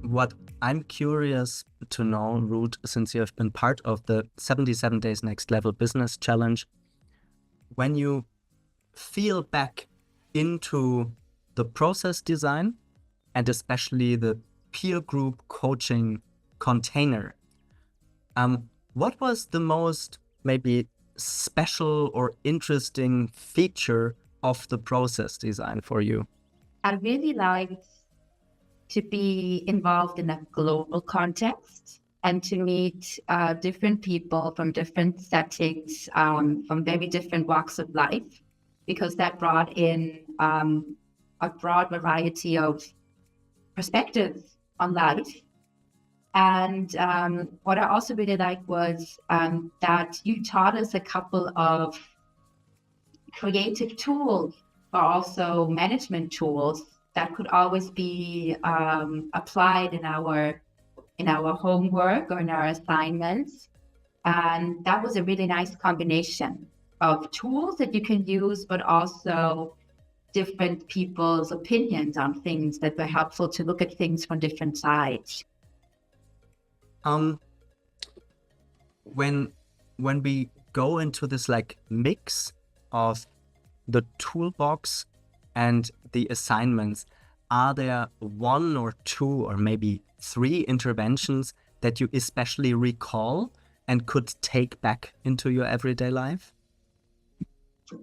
What I'm curious to know, Ruth, since you have been part of the 77 Days Next Level Business Challenge, when you feel back into the process design and especially the peer group coaching container, what was the most maybe special or interesting feature of the process design for you? I really liked to be involved in a global context and to meet different people from different settings, from very different walks of life, because that brought in a broad variety of perspectives on life. And what I also really liked was that you taught us a couple of creative tools, but also management tools that could always be applied in our homework or in our assignments. And that was a really nice combination of tools that you can use, but also different people's opinions on things that were helpful to look at things from different sides. When we go into this like mix of the toolbox and the assignments, are there one or two or maybe three interventions that you especially recall and could take back into your everyday life?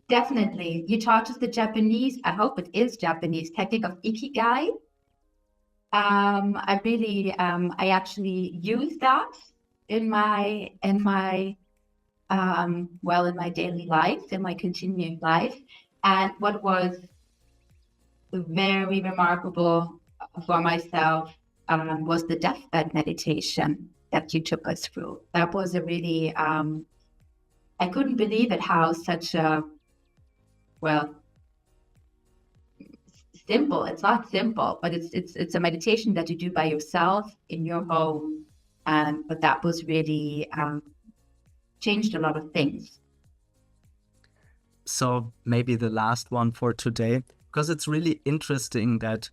Definitely. You taught us the Japanese, I hope it is Japanese, technique of Ikigai. I actually use that in my daily life, in my continuing life. And what was very remarkable for myself was the deathbed meditation that you took us through. That was a really, I couldn't believe it how such a, simple, it's not simple, but it's a meditation that you do by yourself in your home. But that was really changed a lot of things. So maybe the last one for today, because it's really interesting that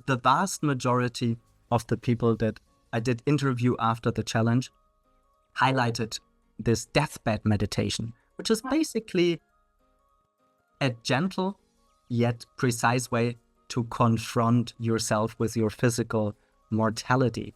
the vast majority of the people that I did interview after the challenge highlighted this deathbed meditation, which is basically a gentle yet precise way to confront yourself with your physical mortality.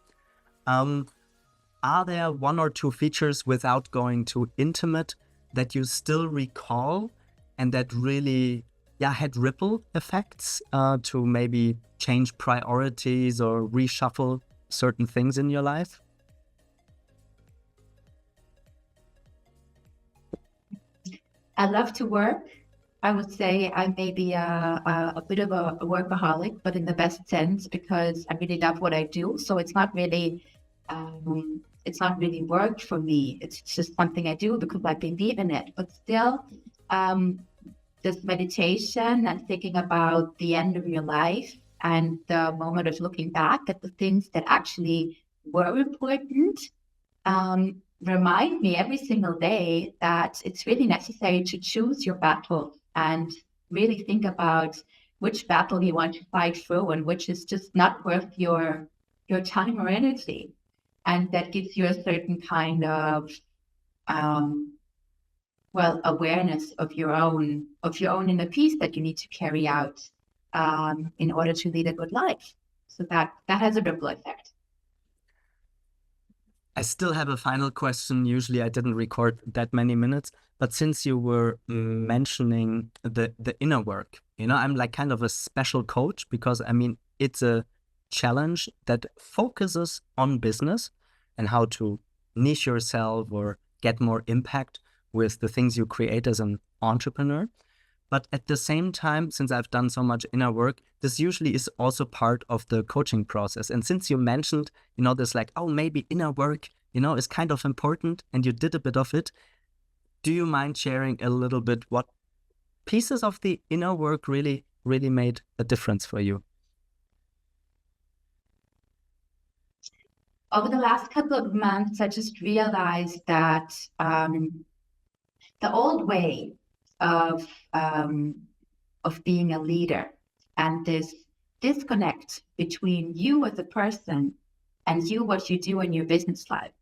Are there one or two features, without going too intimate, that you still recall and that really had ripple effects to maybe change priorities or reshuffle certain things in your life? I love to work. I would say I may be a bit of a workaholic, but in the best sense, because I really love what I do. So it's not really work for me. It's just something I do because I believe in it. But still, this meditation and thinking about the end of your life and the moment of looking back at the things that actually were important, remind me every single day that it's really necessary to choose your battle and really think about which battle you want to fight through and which is just not worth your time or energy. And that gives you a certain kind of awareness of your own inner peace that you need to carry out in order to lead a good life. So that has a ripple effect. I still have a final question. Usually I didn't record that many minutes, but since you were mentioning the inner work, I'm like kind of a special coach because it's a challenge that focuses on business and how to niche yourself or get more impact with the things you create as an entrepreneur. But at the same time, since I've done so much inner work, this usually is also part of the coaching process. And since you mentioned, this like, oh, maybe inner work, is kind of important and you did a bit of it. Do you mind sharing a little bit what pieces of the inner work really, really made a difference for you? Over the last couple of months, I just realized that the old way of being a leader and this disconnect between you as a person and you, what you do in your business life.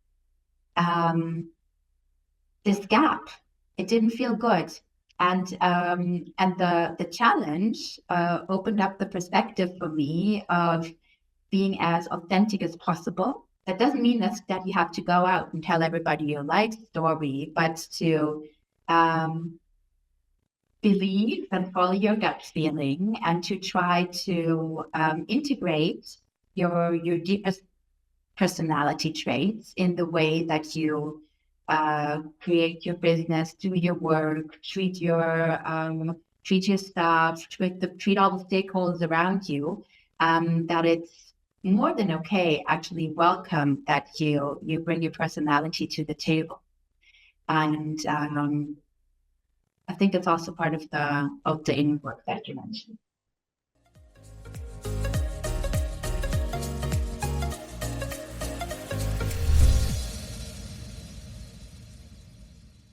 This gap, it didn't feel good. And the challenge opened up the perspective for me of being as authentic as possible. That doesn't mean that you have to go out and tell everybody your life story, but to believe and follow your gut feeling, and to try to integrate your deepest personality traits in the way that you create your business, do your work, treat your staff, treat all the stakeholders around you. That it's more than okay, actually welcome that you bring your personality to the table. And I think it's also part of the inner work that you mentioned.